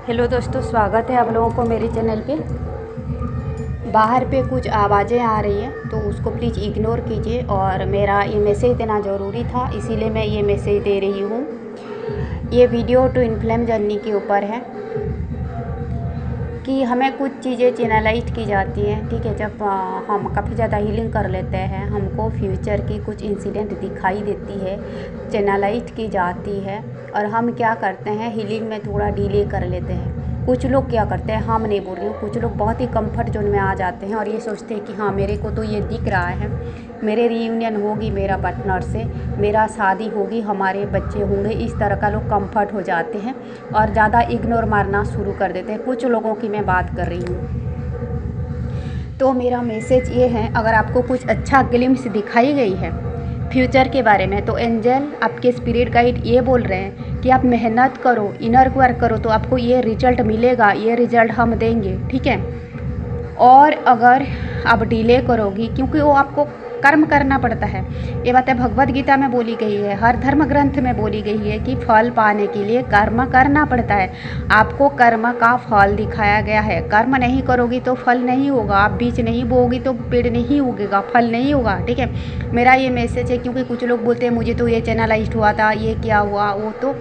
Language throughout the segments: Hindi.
हेलो दोस्तों, स्वागत है आप लोगों को मेरे चैनल पे। बाहर पे कुछ आवाज़ें आ रही हैं तो उसको प्लीज़ इग्नोर कीजिए। और मेरा ये मैसेज देना ज़रूरी था, इसीलिए मैं ये मैसेज दे रही हूँ। ये वीडियो ट्विन फ्लेम जर्नी के ऊपर है कि हमें कुछ चीज़ें चैनलाइज की जाती हैं। ठीक है, जब हम काफ़ी ज़्यादा हीलिंग कर लेते हैं, हमको फ्यूचर की कुछ इंसिडेंट दिखाई देती है, चैनलाइज की जाती है, और हम क्या करते हैं, हीलिंग में थोड़ा डिले कर लेते हैं। कुछ लोग क्या करते हैं, हम नहीं बोल रही हूँ, कुछ लोग बहुत ही कंफर्ट जोन में आ जाते हैं और ये सोचते हैं कि हाँ, मेरे को तो ये दिख रहा है, मेरे रीयूनियन होगी मेरा पार्टनर से, मेरा शादी होगी, हमारे बच्चे होंगे। इस तरह का लोग कंफर्ट हो जाते हैं और ज़्यादा इग्नोर मारना शुरू कर देते हैं। कुछ लोगों की मैं बात कर रही हूँ। तो मेरा मैसेज ये है, अगर आपको कुछ अच्छा ग्लिम्स दिखाई गई है फ्यूचर के बारे में, तो एंजल आपके स्पिरिट गाइड ये बोल रहे हैं कि आप मेहनत करो, इनर वर्क करो, तो आपको ये रिजल्ट मिलेगा, ये रिजल्ट हम देंगे। ठीक है, और अगर आप डिले करोगी, क्योंकि वो आपको कर्म करना पड़ता है। ये बातें भगवद गीता में बोली गई है, हर धर्म ग्रंथ में बोली गई है कि फल पाने के लिए कर्म करना पड़ता है। आपको कर्म का फल दिखाया गया है। कर्म नहीं करोगी तो फल नहीं होगा, आप बीज नहीं बोओगी तो पेड़ नहीं उगेगा, फल नहीं होगा। ठीक है, मेरा ये मैसेज है, क्योंकि कुछ लोग बोलते हैं मुझे तो ये चैनलाइज्ड हुआ था, ये क्या हुआ, वो तो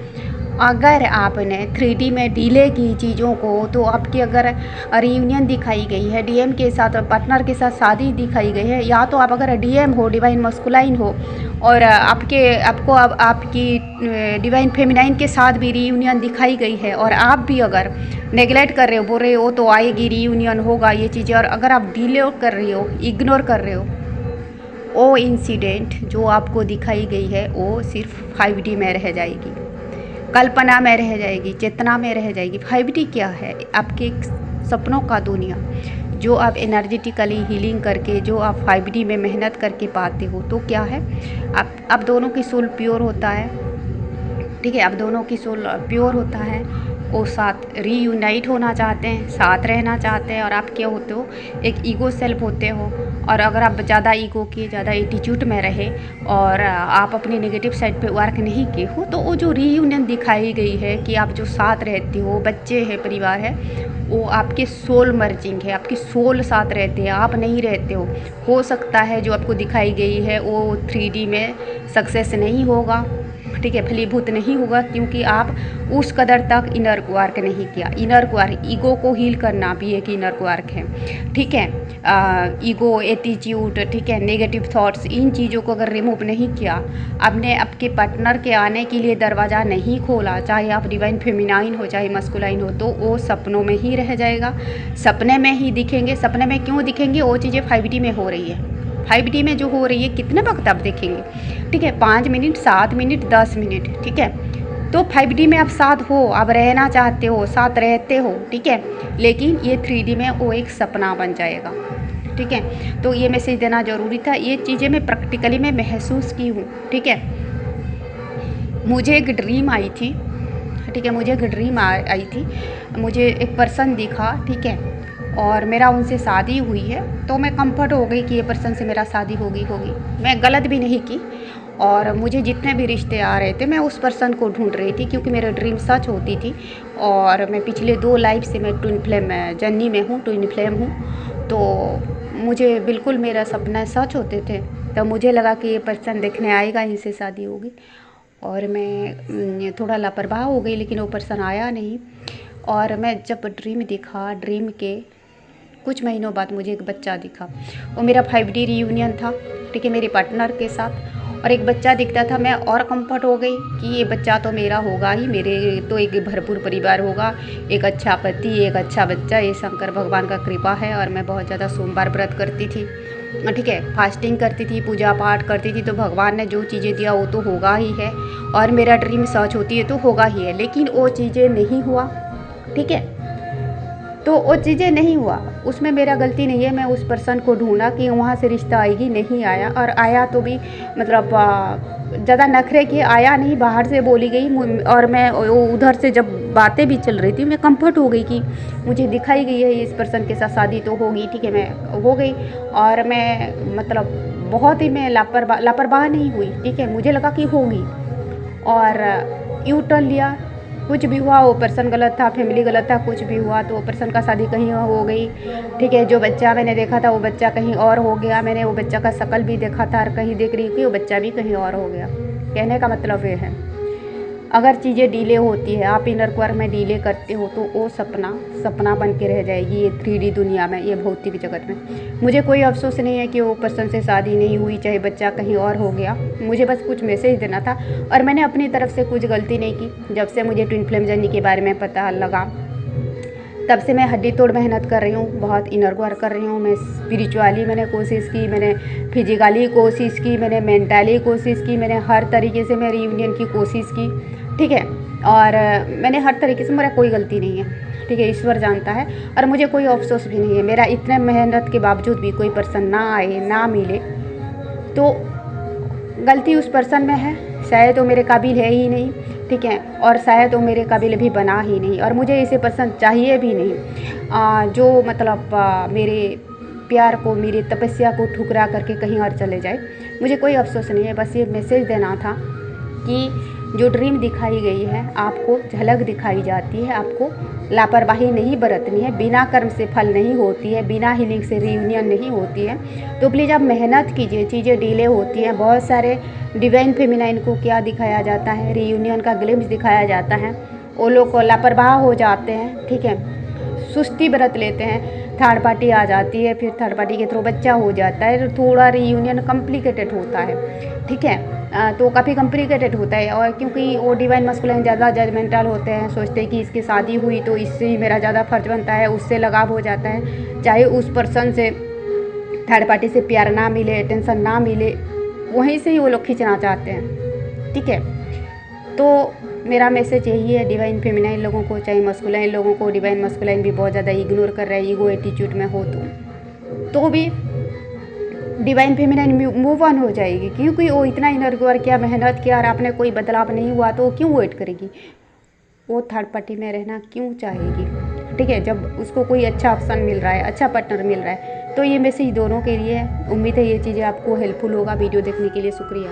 अगर आपने 3D में डिले की चीज़ों को, तो आपकी अगर रियूनियन दिखाई गई है, डीएम के साथ, पार्टनर के साथ शादी दिखाई गई है, या तो आप अगर डीएम हो, डिवाइन मस्कुलाइन हो, और आपको अब आपकी डिवाइन फेमिनाइन के साथ भी रियूनियन दिखाई गई है, और आप भी अगर नेगलेक्ट कर रहे हो, बोल रहे हो तो आएगी रियूनियन, होगा ये चीज़ें, और अगर आप डिले कर रही हो, इग्नोर कर रहे हो, वो इंसिडेंट जो आपको दिखाई गई है वो सिर्फ 5D में रह जाएगी, कल्पना में रह जाएगी, चेतना में रह जाएगी। 5D क्या है? आपके सपनों का दुनिया, जो आप एनर्जेटिकली हीलिंग करके, जो आप 5D में मेहनत करके पाते हो, तो क्या है, आप दोनों की सोल प्योर होता है। ठीक है, आप दोनों की सोल प्योर होता है, वो साथ रीयूनाइट होना चाहते हैं, साथ रहना चाहते हैं, और आप क्या होते हो, एक ईगो सेल्फ होते हो। और अगर आप ज़्यादा ईगो की, ज़्यादा एटीट्यूड में रहे और आप अपनी नेगेटिव साइड पे वर्क नहीं किए हो, तो वो जो रीयूनियन दिखाई गई है कि आप जो साथ रहते हो, बच्चे हैं, परिवार है, वो आपके सोल मर्जिंग है, आपकी सोल साथ रहते हैं, आप नहीं रहते हो सकता है जो आपको दिखाई गई है वो 3D में सक्सेस नहीं होगा। ठीक है, फलीभूत नहीं होगा, क्योंकि आप उस कदर तक इनर वर्क नहीं किया। इनर वर्क, ईगो को हील करना भी एक इनर वर्क है। ठीक है, ईगो, एटीट्यूड, ठीक है, नेगेटिव थॉट्स, इन चीज़ों को अगर रिमूव नहीं किया, आपने आपके पार्टनर के आने के लिए दरवाज़ा नहीं खोला, चाहे आप डिवाइन फेमिनाइन हो, चाहे मस्कुलाइन हो, तो वो सपनों में ही रह जाएगा, सपने में ही दिखेंगे। सपने में क्यों दिखेंगे? वो चीज़ें 5D में हो रही है। 5D में जो हो रही है, कितने वक्त आप देखेंगे? ठीक है, 5 मिनट, 7 मिनट, 10 मिनट। ठीक है, तो 5D में आप साथ हो, आप रहना चाहते हो, साथ रहते हो। ठीक है, लेकिन ये 3D में वो एक सपना बन जाएगा। ठीक है, तो ये मैसेज देना ज़रूरी था। ये चीज़ें मैं प्रैक्टिकली में महसूस की हूँ। ठीक है, मुझे एक ड्रीम आई थी। ठीक है, मुझे एक ड्रीम आई थी, मुझे एक पर्सन दिखा। ठीक है, और मेरा उनसे शादी हुई है, तो मैं कंफर्ट हो गई कि ये पर्सन से मेरा शादी होगी। मैं गलत भी नहीं की, और मुझे जितने भी रिश्ते आ रहे थे, मैं उस पर्सन को ढूंढ रही थी, क्योंकि मेरा ड्रीम सच होती थी। और मैं पिछले 2 लाइफ से मैं ट्विन फ्लेम जर्नी में हूँ, ट्विन फ्लेम हूँ, तो मुझे बिल्कुल मेरा सपना सच होते थे। तो मुझे लगा कि ये पर्सन देखने आएगा, इनसे शादी होगी, और मैं थोड़ा लापरवाह हो गई, लेकिन वो पर्सन आया नहीं। और मैं जब ड्रीम दिखा, ड्रीम के कुछ महीनों बाद मुझे एक बच्चा दिखा। वो मेरा 5D रियूनियन था। ठीक है, मेरे पार्टनर के साथ, और एक बच्चा दिखता था। मैं और कंफर्ट हो गई कि ये बच्चा तो मेरा होगा ही, मेरे तो एक भरपूर परिवार होगा, एक अच्छा पति, एक अच्छा बच्चा। ये शंकर भगवान का कृपा है। और मैं बहुत ज़्यादा सोमवार व्रत करती थी। ठीक है, फास्टिंग करती थी, पूजा पाठ करती थी, तो भगवान ने जो चीज़ें दिया वो तो होगा ही है, और मेरा ड्रीम सच होती है तो होगा ही है। लेकिन वो चीज़ें नहीं हुआ। ठीक है, तो वो चीज़ें नहीं हुआ, उसमें मेरा गलती नहीं है। मैं उस पर्सन को ढूंढा कि वहाँ से रिश्ता आएगी, नहीं आया। और आया तो भी मतलब ज़्यादा नखरे के आया नहीं, बाहर से बोली गई। और मैं उधर से जब बातें भी चल रही थी, मैं कंफर्ट हो गई कि मुझे दिखाई गई है इस पर्सन के साथ शादी तो होगी। ठीक है, मैं हो गई, और मैं मतलब बहुत ही मैं लापरवाह नहीं हुई। ठीक है, मुझे लगा कि होगी, और यू टर्न लिया, कुछ भी हुआ, वो पर्सन गलत था, फैमिली गलत था, कुछ भी हुआ तो वो पर्सन का शादी कहीं हो गई, ठीक है। जो बच्चा मैंने देखा था वो बच्चा कहीं और हो गया, मैंने वो बच्चा का शक्ल भी देखा था और कहीं देख रही हूँ कि वो बच्चा भी कहीं और हो गया। कहने का मतलब ये है, अगर चीज़ें डिले होती है, आप इनर वर्क में डिले करते हो तो वो सपना बन के रह जाएगी ये 3D दुनिया में, ये भौतिक जगत में। मुझे कोई अफसोस नहीं है कि वो पर्सन से शादी नहीं हुई, चाहे बच्चा कहीं और हो गया। मुझे बस कुछ मैसेज देना था और मैंने अपनी तरफ से कुछ गलती नहीं की। जब से मुझे ट्विन फ्लेम जर्नी के बारे में पता लगा तब से मैं हड्डी तोड़ मेहनत कर रही हूँ, बहुत इनर वर्क कर रही हूँ। मैं स्पिरिचुअली मैंने कोशिश की, मैंने फिजिकली कोशिश की, मैंने मेंटली कोशिश की, मैंने हर तरीके से मैं रीयूनियन की कोशिश की, ठीक है। और मैंने हर तरीके से, मेरा कोई गलती नहीं है, ठीक है। ईश्वर जानता है और मुझे कोई अफसोस भी नहीं है। मेरा इतने मेहनत के बावजूद भी कोई पर्सन ना आए, ना मिले, तो गलती उस पर्सन में है। शायद वो मेरे काबिल है ही नहीं, ठीक है, और शायद वो मेरे काबिल भी बना ही नहीं, और मुझे ऐसे पर्सन चाहिए भी नहीं जो मतलब मेरे प्यार को, मेरी तपस्या को ठुकरा करके कहीं और चले जाए। मुझे कोई अफसोस नहीं है। बस ये मैसेज देना था कि जो ड्रीम दिखाई गई है, आपको झलक दिखाई जाती है, आपको लापरवाही नहीं बरतनी है। बिना कर्म से फल नहीं होती है, बिना हीलिंग से रीयूनियन नहीं होती है। तो प्लीज़ आप मेहनत कीजिए। चीज़ें डिले होती हैं। बहुत सारे डिवाइन फेमिनाइन को क्या दिखाया जाता है, रीयूनियन का ग्लिम्स दिखाया जाता है, वो लोग को लापरवाह हो जाते हैं, ठीक है, सुस्ती बरत लेते हैं, थर्ड पार्टी आ जाती है, फिर थर्ड पार्टी के थ्रू बच्चा हो जाता है, तो थोड़ा रीयूनियन कॉम्प्लिकेटेड होता है, ठीक है। तो काफ़ी कॉम्प्लिकेटेड होता है, और क्योंकि वो डिवाइन मस्कुलाइन ज़्यादा जजमेंटल होते हैं, सोचते हैं कि इसकी शादी हुई तो इससे ही मेरा ज़्यादा फ़र्ज बनता है, उससे लगाव हो जाता है, चाहे उस पर्सन से, थर्ड पार्टी से प्यार ना मिले, टेंशन ना मिले, वहीं से ही वो लोग खींचना चाहते हैं, ठीक है। तो मेरा मैसेज यही है डिवाइन फेमिनाइन लोगों को, चाहे मस्कुलाइन लोगों को। डिवाइन मस्कुलाइन भी बहुत ज़्यादा इग्नोर कर रहा है, ईगो एटीट्यूड में हो तो भी डिवाइन फेमिनाइन मूव ऑन हो जाएगी, क्योंकि वो इतना इनर वर्क किया, मेहनत किया, और आपने कोई बदलाव नहीं हुआ तो वो क्यों वेट करेगी, वो थर्ड पार्टी में रहना क्यों चाहेगी, ठीक है, जब उसको कोई अच्छा ऑप्शन मिल रहा है, अच्छा पार्टनर मिल रहा है। तो ये मैसेज दोनों के लिए है। उम्मीद है ये चीज़ें आपको हेल्पफुल होगा। वीडियो देखने के लिए शुक्रिया।